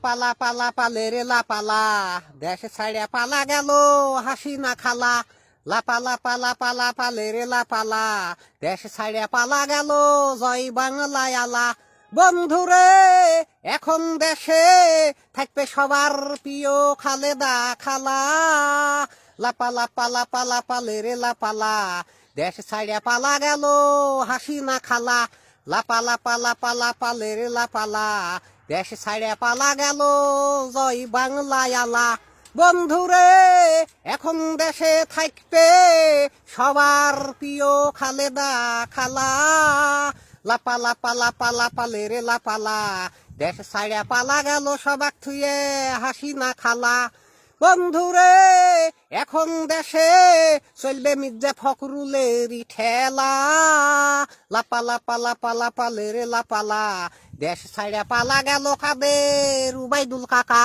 পালা পালা পালে রে লাপালা, দেশ ছাড়িয়া পালা গেল হাসি না খালা। লাপালা পালা পালা পালে রে লাপালা, দেশ ছাড়িয়া পালা গেল জয় বাংলায় আলা। বন্ধুরে এখন দেশে থাকবে সবার প্রিয় খালেদা খালা। লাপালা পালা পালা পালে রে লাপালা, দেশ ছাড়িয়া পালা গেল হাসি না খালা। লাপালা পালা পালা পালে রে লাপালা, দেশ ছাড়িয়া পালা গেল জয় বাংলায় আলা। বন্ধুরে এখন দেশে থাকবে সবার প্রিয় খালেদা খালা। লাপালা পালা পালা পালে রে লাপালা, দেশ ছাড়িয়া পালা গেল সবাক থুয়ে হাসি না খালা। বন্ধুরে এখন দেশে চলবে মির্জা ফখরুলেরই ঠেলা। লাপালা পালা পালা পালে রে লাপালা, দেশ ছাড়িয়া পালা গেল কাদের উবাইদুল কাকা।